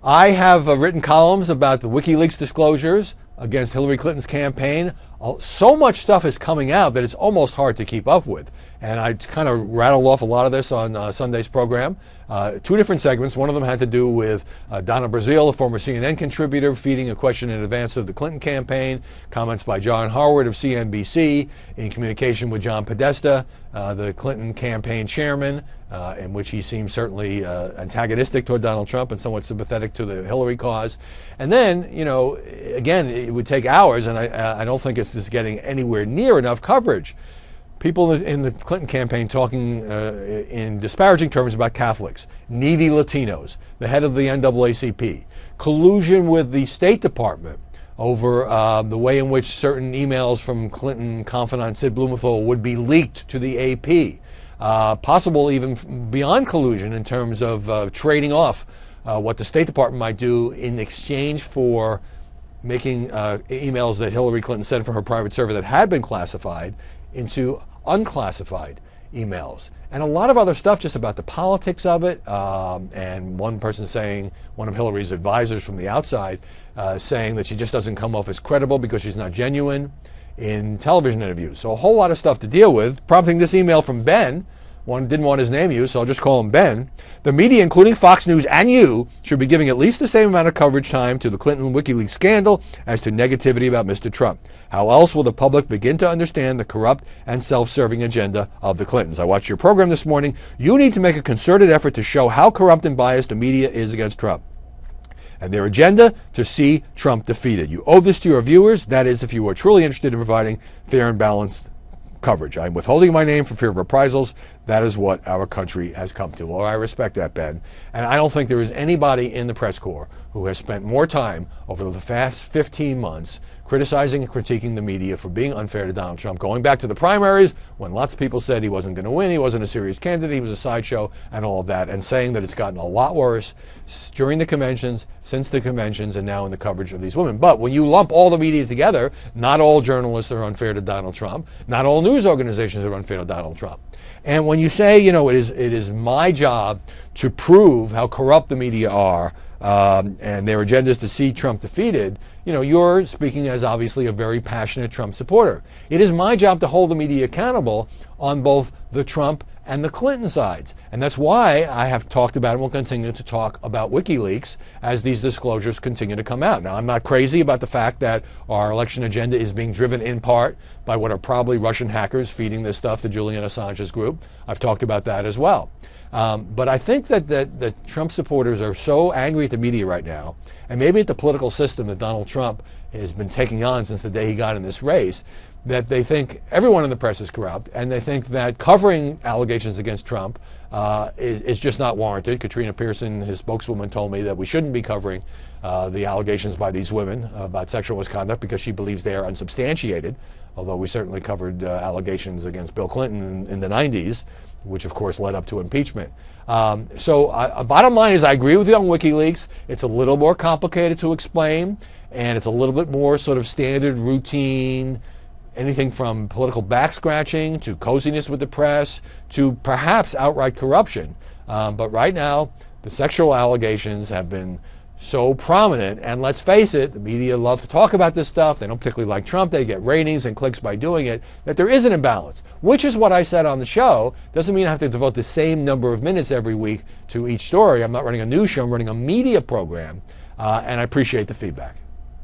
I have written columns about the Wikileaks disclosures against Hillary Clinton's campaign. So much stuff is coming out that it's almost hard to keep up with. And I kind of rattled off a lot of this on Sunday's program. Two different segments. One of them had to do with Donna Brazile, a former CNN contributor, feeding a question in advance of the Clinton campaign. Comments by John Harwood of CNBC in communication with John Podesta, the Clinton campaign chairman, in which he seemed certainly antagonistic toward Donald Trump and somewhat sympathetic to the Hillary cause. And then, you know, again, it would take hours, and I don't think it's just getting anywhere near enough coverage. People in the Clinton campaign talking in disparaging terms about Catholics, needy Latinos, the head of the NAACP, collusion with the State Department over the way in which certain emails from Clinton confidant Sid Blumenthal would be leaked to the AP. Possible even beyond collusion in terms of trading off what the State Department might do in exchange for making emails that Hillary Clinton sent from her private server that had been classified into unclassified emails. And a lot of other stuff just about the politics of it. And one person saying, one of Hillary's advisors from the outside, saying that she just doesn't come off as credible because she's not genuine in television interviews. So a whole lot of stuff to deal with, prompting this email from Ben. One didn't want his name used, so I'll just call him Ben. The media, including Fox News and you, should be giving at least the same amount of coverage time to the Clinton Wikileaks scandal as to negativity about Mr. Trump. How else will the public begin to understand the corrupt and self-serving agenda of the Clintons? I watched your program this morning. You need to make a concerted effort to show how corrupt and biased the media is against Trump and their agenda to see Trump defeated. You owe this to your viewers. That is, if you are truly interested in providing fair and balanced coverage. I'm withholding my name for fear of reprisals. That is what our country has come to. Well, I respect that, Ben. And I don't think there is anybody in the press corps who has spent more time over the past 15 months criticizing and critiquing the media for being unfair to Donald Trump, going back to the primaries when lots of people said he wasn't going to win, he wasn't a serious candidate, he was a sideshow, and all of that, and saying that it's gotten a lot worse during the conventions, since the conventions, and now in the coverage of these women. But when you lump all the media together, not all journalists are unfair to Donald Trump, not all news organizations are unfair to Donald Trump. And when you say, you know, it is my job to prove how corrupt the media are, and their agenda is to see Trump defeated, you know, you're speaking as obviously a very passionate Trump supporter. It is my job to hold the media accountable on both the Trump and the Clinton sides. And that's why I have talked about and will continue to talk about WikiLeaks as these disclosures continue to come out. Now, I'm not crazy about the fact that our election agenda is being driven in part by what are probably Russian hackers feeding this stuff to Julian Assange's group. I've talked about that as well. But I think that Trump supporters are so angry at the media right now, and maybe at the political system that Donald Trump has been taking on since the day he got in this race, that they think everyone in the press is corrupt, and they think that covering allegations against Trump is just not warranted. Katrina Pearson, his spokeswoman, told me that we shouldn't be covering the allegations by these women about sexual misconduct because she believes they are unsubstantiated, although we certainly covered allegations against Bill Clinton in the 90s, which of course led up to impeachment. So bottom line is I agree with you on WikiLeaks. It's a little more complicated to explain, and it's a little bit more sort of standard routine, anything from political back-scratching to coziness with the press to perhaps outright corruption. But right now, the sexual allegations have been so prominent, and let's face it, the media love to talk about this stuff. They don't particularly like Trump. They get ratings and clicks by doing it, that there is an imbalance, which is what I said on the show. Doesn't mean I have to devote the same number of minutes every week to each story. I'm not running a news show. I'm running a media program, and I appreciate the feedback.